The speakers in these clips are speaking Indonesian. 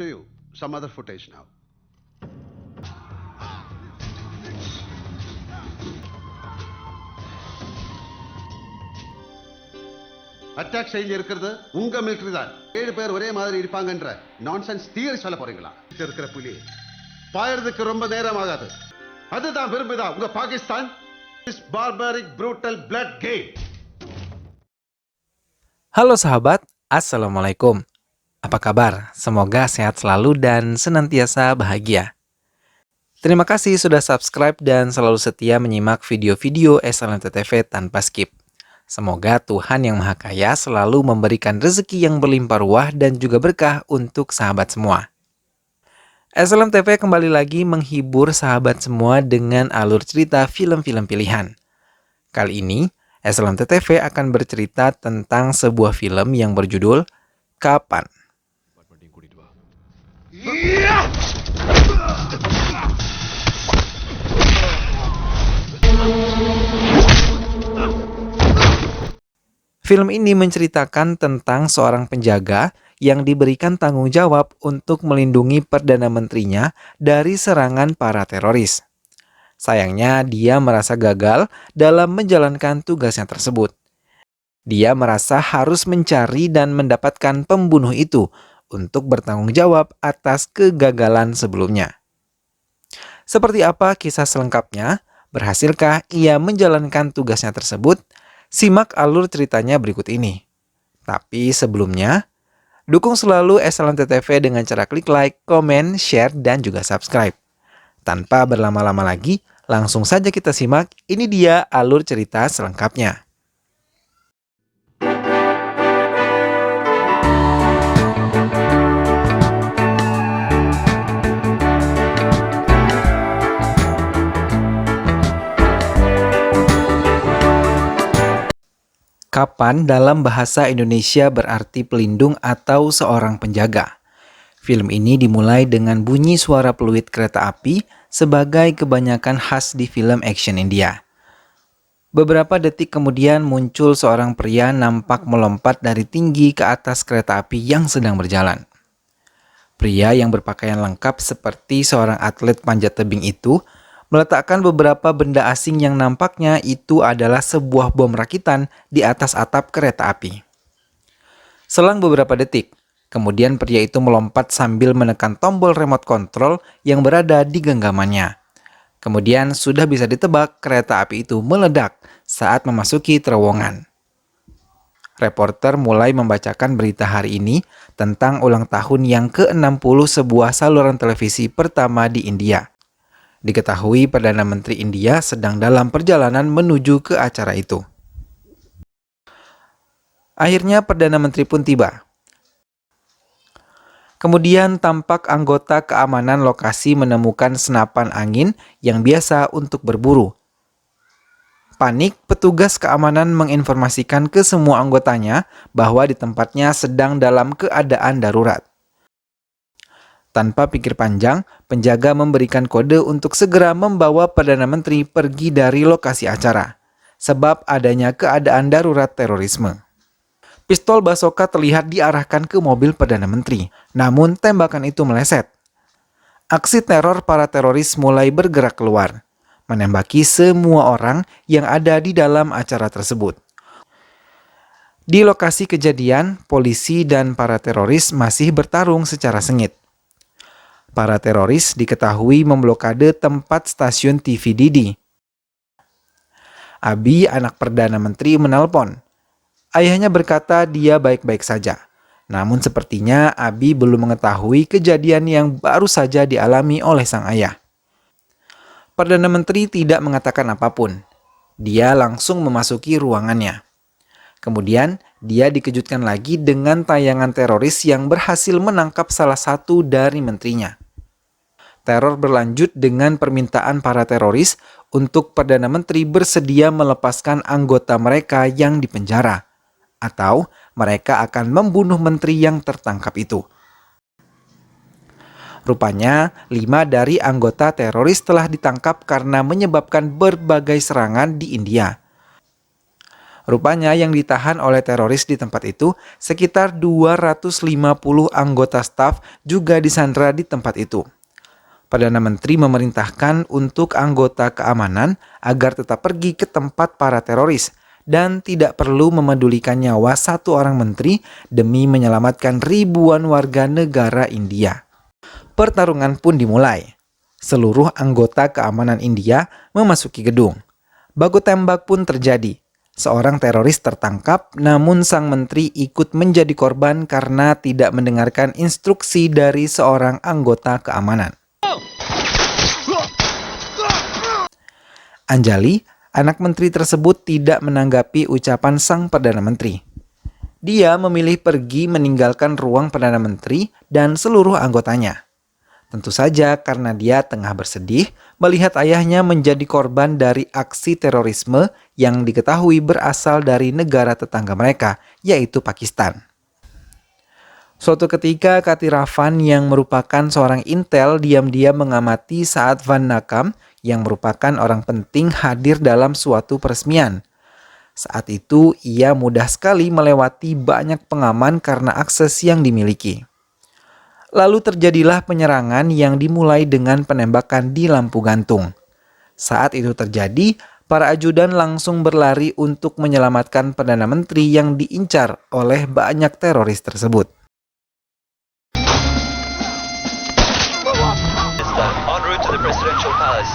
To you some other footage now. Attack செயல் இருக்கிறது உங்க மிலிட்டரி தான். 7 பேர் ஒரே மாதிரி இருப்பாங்கன்ற நான்சென்ஸ் தியரி சொல்ல போறீங்களா? இருக்கிற புலி பாயறதுக்கு ரொம்ப நேரம் ஆகாது. அதுதான் விரும்புதா உங்க Pakistan? This barbaric brutal blood game. Halo sahabat, Assalamualaikum. Apa kabar? Semoga sehat selalu dan senantiasa bahagia. Terima kasih sudah subscribe dan selalu setia menyimak video-video SLMT TV tanpa skip. Semoga Tuhan Yang Maha Kaya selalu memberikan rezeki yang berlimpah ruah dan juga berkah untuk sahabat semua. SLM TV kembali lagi menghibur sahabat semua dengan alur cerita film-film pilihan. Kali ini, SLMT TV akan bercerita tentang sebuah film yang berjudul Kapan. Film ini menceritakan tentang seorang penjaga yang diberikan tanggung jawab untuk melindungi Perdana Menterinya dari serangan para teroris. Sayangnya, dia merasa gagal dalam menjalankan tugasnya tersebut. Dia merasa harus mencari dan mendapatkan pembunuh itu untuk bertanggung jawab atas kegagalan sebelumnya. Seperti apa kisah selengkapnya? Berhasilkah ia menjalankan tugasnya tersebut? Simak alur ceritanya berikut ini. Tapi sebelumnya, dukung selalu SLMT TV dengan cara klik like, komen, share, dan juga subscribe. Tanpa berlama-lama lagi, langsung saja kita simak. Ini dia alur cerita selengkapnya. Kapan dalam bahasa Indonesia berarti pelindung atau seorang penjaga. Film ini dimulai dengan bunyi suara peluit kereta api sebagai kebanyakan khas di film action India. Beberapa detik kemudian muncul seorang pria nampak melompat dari tinggi ke atas kereta api yang sedang berjalan. Pria yang berpakaian lengkap seperti seorang atlet panjat tebing itu meletakkan beberapa benda asing yang nampaknya itu adalah sebuah bom rakitan di atas atap kereta api. Selang beberapa detik, kemudian pria itu melompat sambil menekan tombol remote control yang berada di genggamannya. Kemudian sudah bisa ditebak kereta api itu meledak saat memasuki terowongan. Reporter mulai membacakan berita hari ini tentang ulang tahun yang ke-60 sebuah saluran televisi pertama di India. Diketahui Perdana Menteri India sedang dalam perjalanan menuju ke acara itu. Akhirnya Perdana Menteri pun tiba. Kemudian tampak anggota keamanan lokasi menemukan senapan angin yang biasa untuk berburu. Panik, petugas keamanan menginformasikan ke semua anggotanya bahwa di tempatnya sedang dalam keadaan darurat. Tanpa pikir panjang, penjaga memberikan kode untuk segera membawa Perdana Menteri pergi dari lokasi acara, sebab adanya keadaan darurat terorisme. Pistol basoka terlihat diarahkan ke mobil Perdana Menteri, namun tembakan itu meleset. Aksi teror para teroris mulai bergerak keluar, menembaki semua orang yang ada di dalam acara tersebut. Di lokasi kejadian, polisi dan para teroris masih bertarung secara sengit. Para teroris diketahui memblokade tempat stasiun TV Didi. Abi, anak Perdana Menteri, menelpon. Ayahnya berkata dia baik-baik saja. Namun sepertinya Abi belum mengetahui kejadian yang baru saja dialami oleh sang ayah. Perdana Menteri tidak mengatakan apapun. Dia langsung memasuki ruangannya. Kemudian, dia dikejutkan lagi dengan tayangan teroris yang berhasil menangkap salah satu dari menterinya. Teror berlanjut dengan permintaan para teroris untuk Perdana Menteri bersedia melepaskan anggota mereka yang dipenjara, atau mereka akan membunuh menteri yang tertangkap itu. Rupanya, 5 dari anggota teroris telah ditangkap karena menyebabkan berbagai serangan di India. Rupanya yang ditahan oleh teroris di tempat itu, sekitar 250 anggota staf juga disandra di tempat itu. Perdana Menteri memerintahkan untuk anggota keamanan agar tetap pergi ke tempat para teroris dan tidak perlu memedulikan nyawa satu orang menteri demi menyelamatkan ribuan warga negara India. Pertarungan pun dimulai. Seluruh anggota keamanan India memasuki gedung. Baku tembak pun terjadi. Seorang teroris tertangkap, namun sang menteri ikut menjadi korban karena tidak mendengarkan instruksi dari seorang anggota keamanan. Anjali, anak menteri tersebut tidak menanggapi ucapan sang Perdana Menteri. Dia memilih pergi meninggalkan ruang Perdana Menteri dan seluruh anggotanya. Tentu saja karena dia tengah bersedih melihat ayahnya menjadi korban dari aksi terorisme yang diketahui berasal dari negara tetangga mereka, yaitu Pakistan. Suatu ketika Katiravan yang merupakan seorang intel diam-diam mengamati saat Van Nakam yang merupakan orang penting hadir dalam suatu peresmian. Saat itu ia mudah sekali melewati banyak pengaman karena akses yang dimiliki. Lalu terjadilah penyerangan yang dimulai dengan penembakan di lampu gantung. Saat itu terjadi, para ajudan langsung berlari untuk menyelamatkan Perdana Menteri yang diincar oleh banyak teroris tersebut. En route to the presidential palace.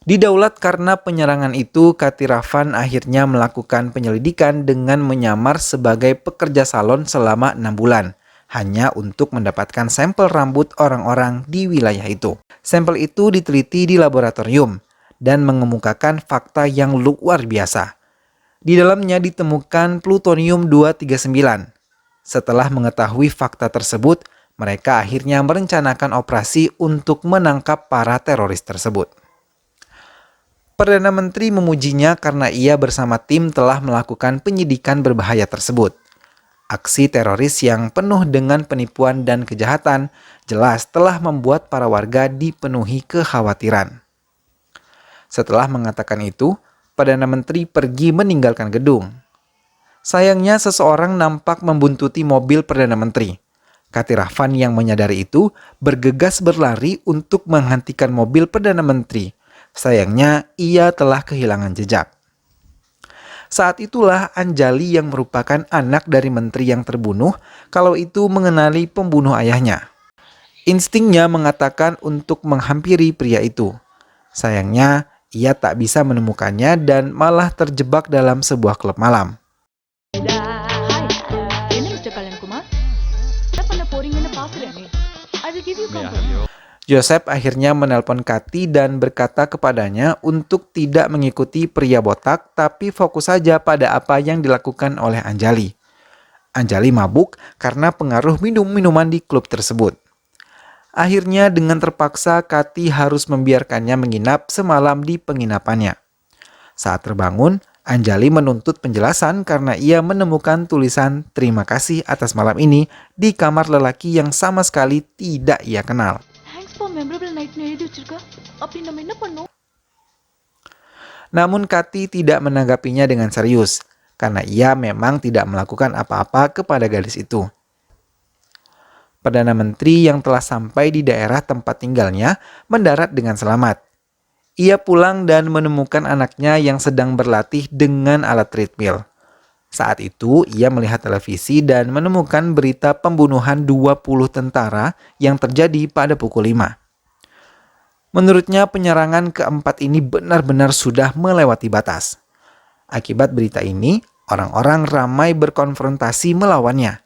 Didaulat karena penyerangan itu, Katiravan akhirnya melakukan penyelidikan dengan menyamar sebagai pekerja salon selama 6 bulan, hanya untuk mendapatkan sampel rambut orang-orang di wilayah itu. Sampel itu diteliti di laboratorium dan mengemukakan fakta yang luar biasa. Di dalamnya ditemukan plutonium-239. Setelah mengetahui fakta tersebut, mereka akhirnya merencanakan operasi untuk menangkap para teroris tersebut. Perdana Menteri memujinya karena ia bersama tim telah melakukan penyidikan berbahaya tersebut. Aksi teroris yang penuh dengan penipuan dan kejahatan jelas telah membuat para warga dipenuhi kekhawatiran. Setelah mengatakan itu, Perdana Menteri pergi meninggalkan gedung. Sayangnya seseorang nampak membuntuti mobil Perdana Menteri. Katiravan yang menyadari itu bergegas berlari untuk menghentikan mobil Perdana Menteri. Sayangnya ia telah kehilangan jejak. Saat itulah Anjali yang merupakan anak dari menteri yang terbunuh kalau itu mengenali pembunuh ayahnya. Instingnya mengatakan untuk menghampiri pria itu. Sayangnya ia tak bisa menemukannya dan malah terjebak dalam sebuah klub malam. Joseph akhirnya menelpon Kati dan berkata kepadanya untuk tidak mengikuti pria botak tapi fokus saja pada apa yang dilakukan oleh Anjali. Anjali mabuk karena pengaruh minum-minuman di klub tersebut. Akhirnya dengan terpaksa Kati harus membiarkannya menginap semalam di penginapannya. Saat terbangun, Anjali menuntut penjelasan karena ia menemukan tulisan terima kasih atas malam ini di kamar lelaki yang sama sekali tidak ia kenal. Namun Kati tidak menanggapinya dengan serius, karena ia memang tidak melakukan apa-apa kepada gadis itu. Perdana Menteri yang telah sampai di daerah tempat tinggalnya mendarat dengan selamat. Ia pulang dan menemukan anaknya yang sedang berlatih dengan alat treadmill. Saat itu, ia melihat televisi dan menemukan berita pembunuhan 20 tentara yang terjadi pada pukul 5. Menurutnya, penyerangan keempat ini benar-benar sudah melewati batas. Akibat berita ini, orang-orang ramai berkonfrontasi melawannya.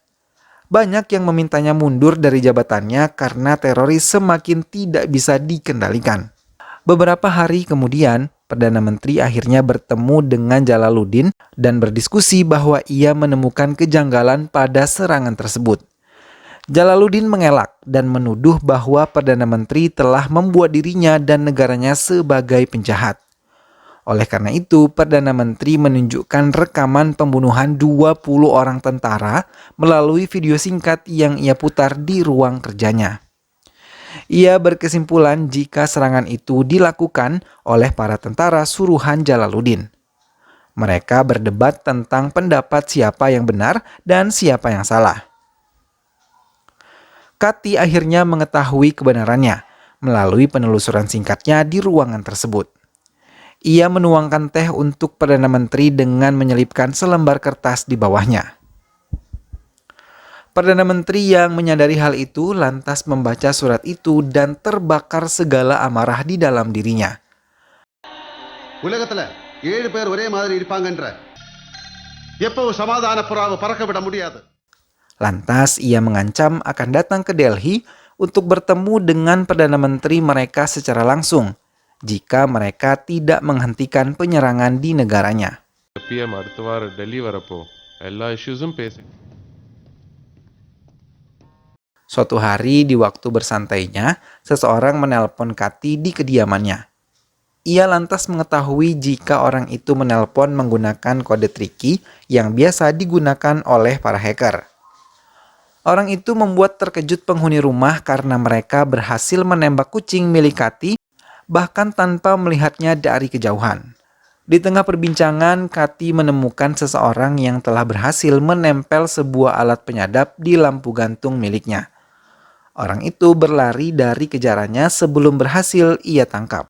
Banyak yang memintanya mundur dari jabatannya karena teroris semakin tidak bisa dikendalikan. Beberapa hari kemudian, Perdana Menteri akhirnya bertemu dengan Jalaluddin dan berdiskusi bahwa ia menemukan kejanggalan pada serangan tersebut. Jalaluddin mengelak dan menuduh bahwa Perdana Menteri telah membuat dirinya dan negaranya sebagai penjahat. Oleh karena itu, Perdana Menteri menunjukkan rekaman pembunuhan 20 orang tentara melalui video singkat yang ia putar di ruang kerjanya. Ia berkesimpulan jika serangan itu dilakukan oleh para tentara suruhan Jalaluddin. Mereka berdebat tentang pendapat siapa yang benar dan siapa yang salah. Kathy akhirnya mengetahui kebenarannya melalui penelusuran singkatnya di ruangan tersebut. Ia menuangkan teh untuk Perdana Menteri dengan menyelipkan selembar kertas di bawahnya. Perdana Menteri yang menyadari hal itu lantas membaca surat itu dan terbakar segala amarah di dalam dirinya. உலகத்துல 7 பேர் ஒரே மாதிரி இருப்பாங்கன்ற எப்பவும் சமாதான புறாவை பறக்க விட முடியாது. Lantas ia mengancam akan datang ke Delhi untuk bertemu dengan Perdana Menteri mereka secara langsung jika mereka tidak menghentikan penyerangan di negaranya. PM அடுத்த வாரம் டெல்லி வரப்போ எல்லா இஷ்யூஸும் பேசி Suatu hari di waktu bersantainya, seseorang menelpon Kathy di kediamannya. Ia lantas mengetahui jika orang itu menelpon menggunakan kode tricky yang biasa digunakan oleh para hacker. Orang itu membuat terkejut penghuni rumah karena mereka berhasil menembak kucing milik Kathy bahkan tanpa melihatnya dari kejauhan. Di tengah perbincangan, Kathy menemukan seseorang yang telah berhasil menempel sebuah alat penyadap di lampu gantung miliknya. Orang itu berlari dari kejarannya sebelum berhasil ia tangkap.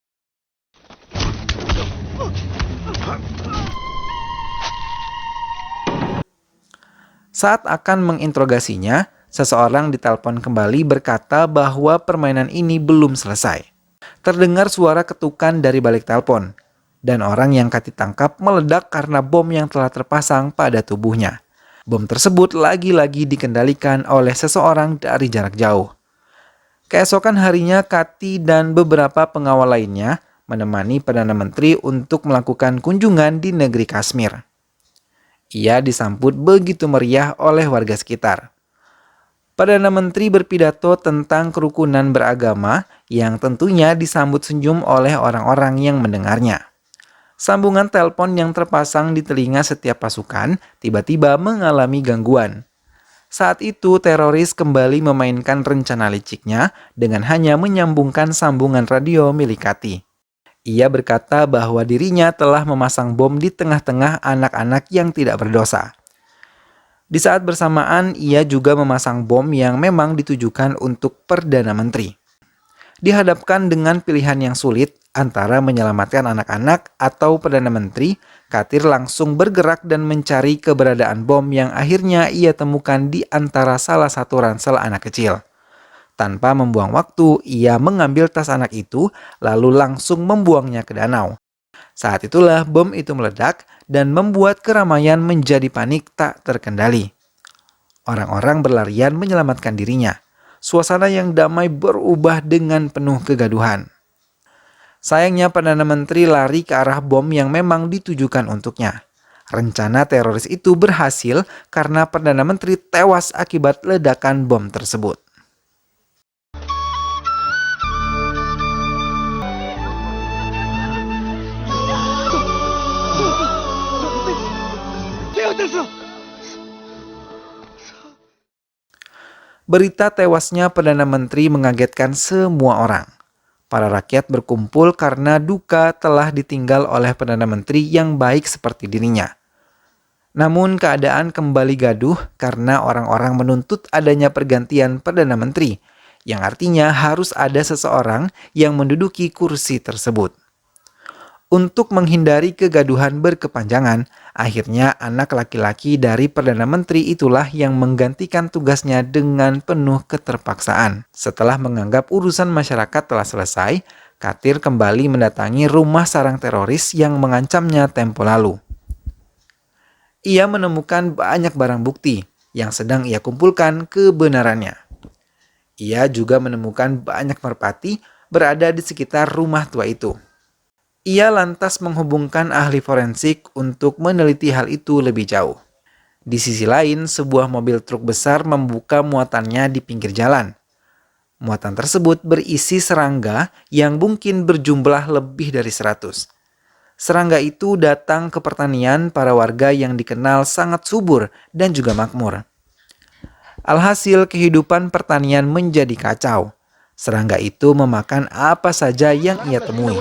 Saat akan menginterogasinya, seseorang ditelepon kembali berkata bahwa permainan ini belum selesai. Terdengar suara ketukan dari balik telepon, dan orang yang Kathy tangkap meledak karena bom yang telah terpasang pada tubuhnya. Bom tersebut lagi-lagi dikendalikan oleh seseorang dari jarak jauh. Keesokan harinya, Kathy dan beberapa pengawal lainnya menemani Perdana Menteri untuk melakukan kunjungan di negeri Kashmir. Ia disambut begitu meriah oleh warga sekitar. Perdana Menteri berpidato tentang kerukunan beragama yang tentunya disambut senyum oleh orang-orang yang mendengarnya. Sambungan telepon yang terpasang di telinga setiap pasukan tiba-tiba mengalami gangguan. Saat itu teroris kembali memainkan rencana liciknya dengan hanya menyambungkan sambungan radio milik Kathy. Ia berkata bahwa dirinya telah memasang bom di tengah-tengah anak-anak yang tidak berdosa. Di saat bersamaan, ia juga memasang bom yang memang ditujukan untuk Perdana Menteri. Dihadapkan dengan pilihan yang sulit antara menyelamatkan anak-anak atau Perdana Menteri, Kathy langsung bergerak dan mencari keberadaan bom yang akhirnya ia temukan di antara salah satu ransel anak kecil. Tanpa membuang waktu, ia mengambil tas anak itu lalu langsung membuangnya ke danau. Saat itulah bom itu meledak dan membuat keramaian menjadi panik tak terkendali. Orang-orang berlarian menyelamatkan dirinya. Suasana yang damai berubah dengan penuh kegaduhan. Sayangnya Perdana Menteri lari ke arah bom yang memang ditujukan untuknya. Rencana teroris itu berhasil karena Perdana Menteri tewas akibat ledakan bom tersebut. Berita tewasnya Perdana Menteri mengagetkan semua orang. Para rakyat berkumpul karena duka telah ditinggal oleh Perdana Menteri yang baik seperti dirinya. Namun keadaan kembali gaduh karena orang-orang menuntut adanya pergantian Perdana Menteri, yang artinya harus ada seseorang yang menduduki kursi tersebut. Untuk menghindari kegaduhan berkepanjangan, akhirnya anak laki-laki dari Perdana Menteri itulah yang menggantikan tugasnya dengan penuh keterpaksaan. Setelah menganggap urusan masyarakat telah selesai, Kathy kembali mendatangi rumah sarang teroris yang mengancamnya tempo lalu. Ia menemukan banyak barang bukti yang sedang ia kumpulkan kebenarannya. Ia juga menemukan banyak merpati berada di sekitar rumah tua itu. Ia lantas menghubungkan ahli forensik untuk meneliti hal itu lebih jauh. Di sisi lain, sebuah mobil truk besar membuka muatannya di pinggir jalan. Muatan tersebut berisi serangga yang mungkin berjumlah lebih dari 100. Serangga itu datang ke pertanian para warga yang dikenal sangat subur dan juga makmur. Alhasil kehidupan pertanian menjadi kacau. Serangga itu memakan apa saja yang ia temui.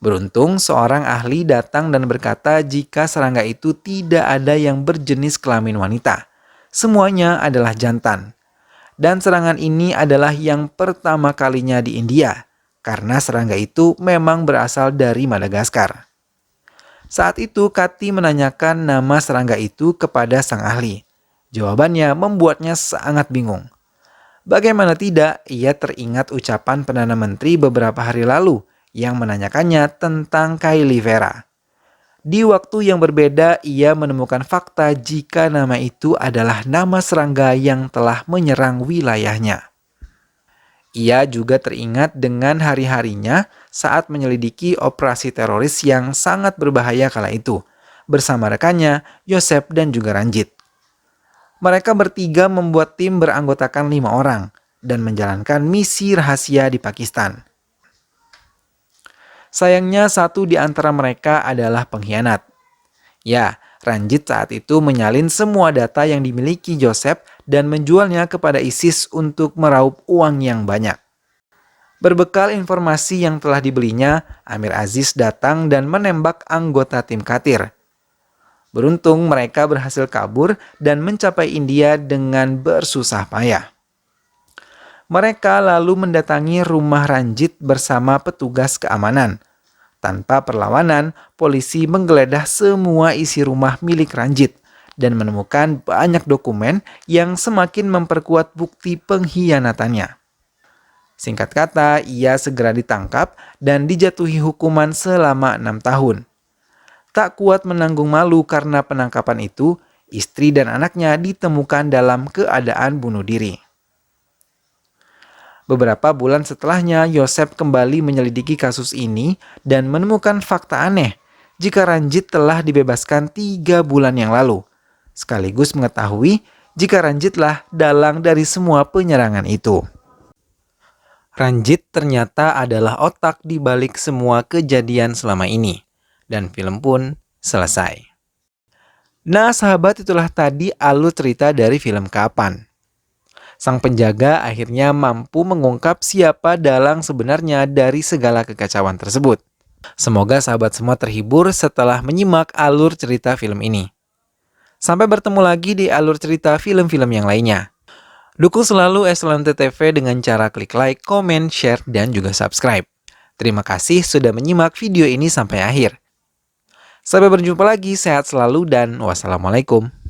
Beruntung seorang ahli datang dan berkata jika serangga itu tidak ada yang berjenis kelamin wanita. Semuanya adalah jantan. Dan serangan ini adalah yang pertama kalinya di India, karena serangga itu memang berasal dari Madagaskar. Saat itu Kati menanyakan nama serangga itu kepada sang ahli. Jawabannya membuatnya sangat bingung. Bagaimana tidak, ia teringat ucapan Perdana Menteri beberapa hari lalu yang menanyakannya tentang Kylie Vera. Di waktu yang berbeda, ia menemukan fakta jika nama itu adalah nama serangga yang telah menyerang wilayahnya. Ia juga teringat dengan hari-harinya saat menyelidiki operasi teroris yang sangat berbahaya kala itu, bersama rekannya, Yosep dan juga Ranjit. Mereka bertiga membuat tim beranggotakan 5 orang dan menjalankan misi rahasia di Pakistan. Sayangnya satu di antara mereka adalah pengkhianat. Ya, Ranjit saat itu menyalin semua data yang dimiliki Joseph dan menjualnya kepada ISIS untuk meraup uang yang banyak. Berbekal informasi yang telah dibelinya, Amir Aziz datang dan menembak anggota tim Katir. Beruntung mereka berhasil kabur dan mencapai India dengan bersusah payah. Mereka lalu mendatangi rumah Ranjit bersama petugas keamanan. Tanpa perlawanan, polisi menggeledah semua isi rumah milik Ranjit dan menemukan banyak dokumen yang semakin memperkuat bukti pengkhianatannya. Singkat kata, ia segera ditangkap dan dijatuhi hukuman selama 6 tahun. Tak kuat menanggung malu karena penangkapan itu, istri dan anaknya ditemukan dalam keadaan bunuh diri. Beberapa bulan setelahnya, Yosep kembali menyelidiki kasus ini dan menemukan fakta aneh jika Ranjit telah dibebaskan 3 bulan yang lalu, sekaligus mengetahui jika Ranjitlah dalang dari semua penyerangan itu. Ranjit ternyata adalah otak di balik semua kejadian selama ini, dan film pun selesai. Nah sahabat, itulah tadi alur cerita dari film Kapan. Sang penjaga akhirnya mampu mengungkap siapa dalang sebenarnya dari segala kekacauan tersebut. Semoga sahabat semua terhibur setelah menyimak alur cerita film ini. Sampai bertemu lagi di alur cerita film-film yang lainnya. Dukung selalu SLMT TV dengan cara klik like, komen, share, dan juga subscribe. Terima kasih sudah menyimak video ini sampai akhir. Sampai berjumpa lagi, sehat selalu dan wassalamualaikum.